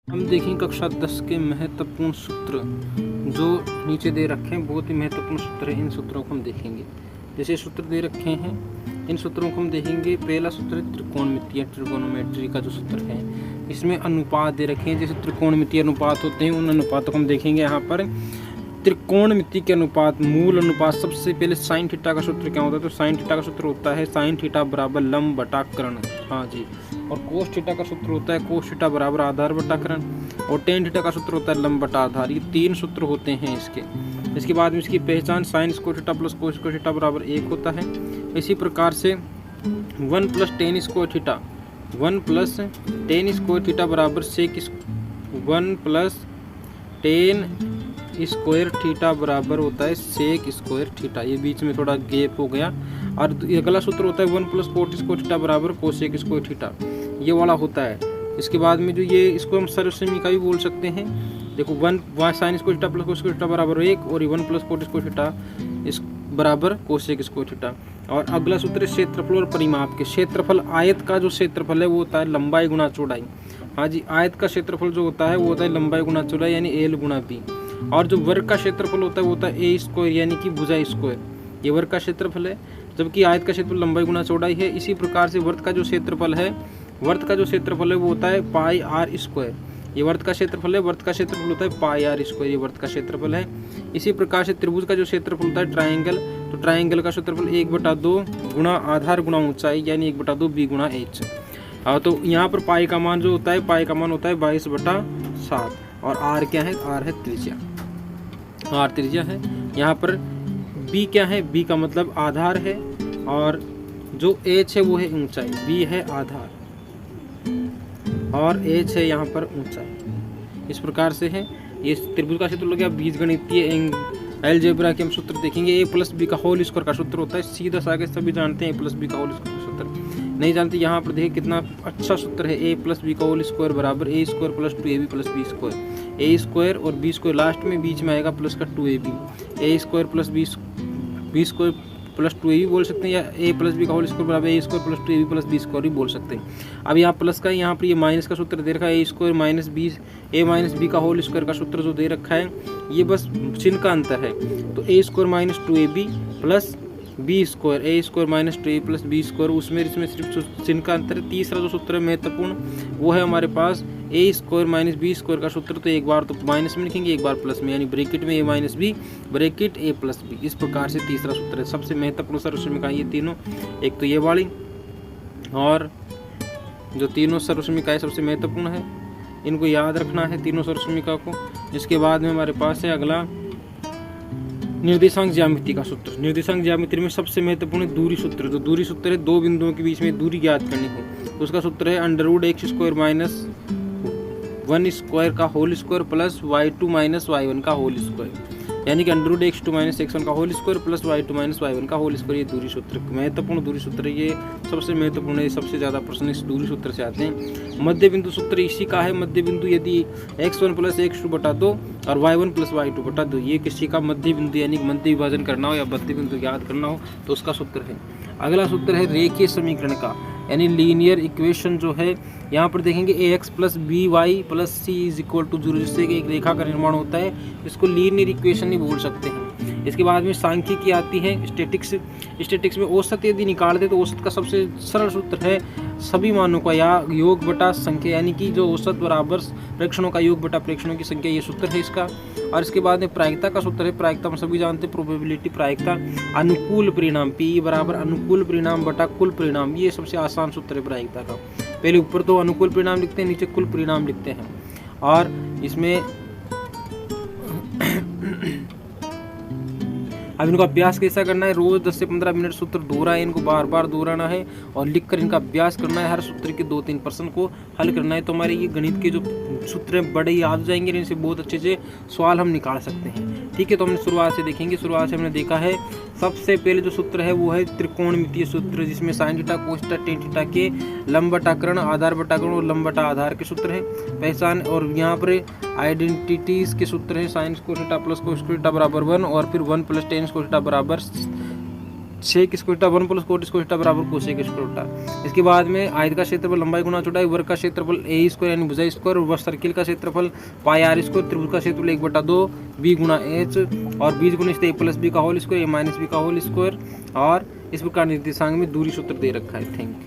हम देखें कक्षा 10 के महत्वपूर्ण सूत्र जो नीचे दे रखे हैं। बहुत ही महत्वपूर्ण सूत्र है, इन सूत्रों को हम देखेंगे। जैसे सूत्र दे रखे हैं, इन सूत्रों को हम देखेंगे। पहला सूत्र है त्रिकोणमितीय, ट्रिगोनोमेट्री का जो सूत्र है, इसमें अनुपात दे रखे हैं। जैसे त्रिकोणमितीय अनुपात होते हैं, उन अनुपातों को हम देखेंगे। यहाँ पर त्रिकोणमिति के अनुपात, मूल अनुपात, सबसे पहले साइन थीटा का सूत्र क्या होता है? तो साइन थीटा का सूत्र होता है साइन थीटा बराबर लंब बटा कर्ण। हाँ जी। और कोस थीटा का सूत्र होता है कोस थीटा बराबर आधार बटा कर्ण। और टेन थीटा का सूत्र होता है लंब बटा आधार। ये तीन सूत्र होते हैं इसके। इसके बाद में इसकी पहचान sine square theta plus cos square theta बराबर 1 होता है। इसी प्रकार से 1 plus ten square theta, 1 plus ten square theta बराबर सेक 1 प्लस टेन स्क्वायर थीटा बराबर होता है सेक स्क्वायर थीटा। ये बीच में थोड़ा गैप हो गया। और अगला सूत्र होता है 1 प्लस कोट स्क्वायर थीटा बराबर कोसेक स्क्वायर थीटा, ये वाला होता है। इसके बाद में जो ये, इसको हम सर्वसमीका भी बोल सकते हैं। देखो 1 sine square theta plus cos square theta बराबर 1 और 1 प्लस कोट स्क्वायर थीटा इस बराबर कोसेक स्क्वायर थीटा। और अगला सूत्र है क्षेत्रफल और परिमाप के। क्षेत्रफल, आयत का जो क्षेत्रफल है वो होता है लंबाई गुणा चौड़ाई। हाँ जी, आयत का क्षेत्रफल जो होता है वो होता है लंबाई गुणा चौड़ाई, यानी एल गुणा बी। और जो वर्ग का क्षेत्रफल होता है वो होता है ए स्क्वायर, यानी कि भुजा स्क्वायर। ये वर्ग का क्षेत्रफल है, जबकि आयत का क्षेत्रफल लंबाई गुणा चौड़ाई है। इसी प्रकार से वर्ग का जो क्षेत्रफल है, वो होता है पाई आर स्क्वायर। ये वर्ग का क्षेत्रफल है, वर्ग का क्षेत्रफल होता है पाई आर स्क्वायर, ये वर्ग का क्षेत्रफल है। इसी प्रकार से त्रिभुज का जो क्षेत्रफल होता है ट्राइंगल, तो ट्राइंगल का क्षेत्रफल 1/2 गुणा आधार गुणा ऊंचाई, यानी 1/2 बी गुणा एच। तो यहाँ पर पाई का मान जो होता है, पाई का मान होता है 22/7। और आर क्या है? आर है त्रिज्या, आर त्रिज्या है। यहाँ पर बी क्या है? बी का मतलब आधार है। और जो एच है वो है ऊंचाई। बी है आधार और एच है यहाँ पर ऊंचाई। इस प्रकार से है ये त्रिभुज का क्षेत्रफल हो गया। बीजगणितीय अलजेब्रा के हम सूत्र देखेंगे। ए प्लस बी का होल स्क्वायर का सूत्र होता है सीधा सा, सभी जानते हैं। ए प्लस बी का होल स्क्वायर का सूत्र नहीं जानते, यहाँ पर देखिए कितना अच्छा सूत्र है। ए प्लस बी का होल स्क्वायर बराबर A square plus 2ab plus B square. A square और बी स्क्वायर लास्ट में बीच में आएगा प्लस का 2ab। A square plus B square plus 2ab बोल सकते हैं, या ए प्लस बी का होल स्क्वायर बराबर A square plus 2ab plus B square भी बोल सकते हैं। अब यहाँ प्लस का, यहाँ पर ये माइनस का सूत्र दे रखा है। ए स्क्वायर माइनस बी, ए माइनस बी का होल स्क्वायर का सूत्र जो दे रखा है, ये बस चिन्ह का अंतर है। तो A square minus 2ab plus B square, A square minus 2a plus B square, उसमें इसमें सिर्फ चिन्ह का अंतर है। तीसरा जो सूत्र है महत्वपूर्ण, वो है हमारे पास ए स्क्वायर माइनस बी स्क्वायर का सूत्र। तो एक बार तो माइनस में लिखेंगे, एक बार प्लस में, यानी ब्रैकेट में ए माइनस बी, ब्रैकेट ए प्लस बी। इस प्रकार से तीसरा सूत्र है। सबसे महत्वपूर्ण सर्वसमीका ये तीनों, एक तो ये वाली, और जो तीनों सर्वसमीकाएं सबसे महत्वपूर्ण है, इनको याद रखना है तीनों सर्वसमीका को। इसके बाद में हमारे पास है अगला निर्देशांक ज्यामिति का सूत्र। निर्देशांक ज्यामिति में सबसे महत्वपूर्ण दूरी सूत्र। जो दूरी सूत्र है, दो बिंदुओं के बीच में दूरी ज्ञात करनी हो, तो उसका सूत्र है √x स्क्वायर माइनस 1 स्क्वायर का whole square plus y2 minus y1 का होल स्क्वायर, यानी कि √x2 माइनस x1 का whole square plus y2 minus y1 का होल स्क्वायर। ये दूरी सूत्र महत्वपूर्ण दूरी सूत्र है, ये सबसे महत्वपूर्ण है। सबसे ज़्यादा प्रश्न इस दूरी सूत्र से आते हैं। मध्य बिंदु सूत्र इसी का है। मध्य बिंदु यदि x1 प्लस x2 बटा 2 और y1 प्लस y2 बटा 2, ये किसी का मध्य बिंदु, यानी मध्य विभाजन करना हो या मध्य बिंदु याद करना हो, तो उसका सूत्र है। अगला सूत्र है रेखीय समीकरण का, यानी लीनियर इक्वेशन जो है। यहाँ पर देखेंगे ax plus by plus c is equal to 0, जिससे कि एक रेखा का निर्माण होता है। इसको लीनियर इक्वेशन ही बोल सकते हैं। इसके बाद में सांख्यिकी आती है, स्टैटिक्स। स्टैटिक्स में औसत यदि निकालते तो औसत का सबसे सरल सूत्र है सभी मानों का या योग बटा संख्या, यानी कि जो औसत बराबर प्रेक्षणों का योग बटा प्रेक्षणों की संख्या, ये सूत्र है इसका। और इसके बाद में प्रायिकता का सूत्र है। प्रायिकता हम सभी जानते हैं, प्रोबेबिलिटी प्रायिकता। अनुकूल परिणाम, पी बराबर अनुकूल परिणाम बटा कुल परिणाम, ये सबसे आसान सूत्र है प्रायिकता का। पहले ऊपर तो अनुकूल परिणाम लिखते हैं, नीचे कुल परिणाम लिखते हैं। और इसमें अब इनको अभ्यास कैसा करना है? रोज 10 से 15 मिनट सूत्र दोहराए, इनको बार बार दोहराना है और लिखकर इनका अभ्यास करना है। हर सूत्र के 2-3 प्रश्न को हल करना है। तो हमारे ये गणित के जो सूत्र हैं बड़े याद हो जाएंगे, इनसे बहुत अच्छे से सवाल हम निकाल सकते हैं। ठीक है, तो हमने शुरुआत से देखेंगे। शुरुआत से हमने देखा है, सबसे पहले जो सूत्र है वो है त्रिकोणमितीय सूत्र, जिसमें sine theta cos theta tan theta के लंब बटा कर्ण, आधार बटा कर्ण और लंब बटा आधार के सूत्र हैं। पहचान, और यहाँ पर आइडेंटिटीज के सूत्र हैं। Sine square theta plus cos square theta बराबर 1, और फिर 1 प्लस टेन स्क्वायर थीटा बराबर sec square theta 1 plus cot square theta बराबर कोसेक स्क्वायर थीटा। इसके बाद में आयत का क्षेत्रफल लंबाई गुना चौड़ाई, वर्ग का क्षेत्रफल ए स्क्वायर यानी भुजा स्क्वायर, और सर्किल का क्षेत्रफल पाई आर स्क्वायर, त्रिभुज का क्षेत्रफल 1/2 बी गुना एच, और बीज गुणित ए प्लस बी का होल स्क्वायर, ए माइनस बी का होल स्क्वायर, और इस प्रकार निर्देशांक में दूरी सूत्र दे रखा है। Thank you.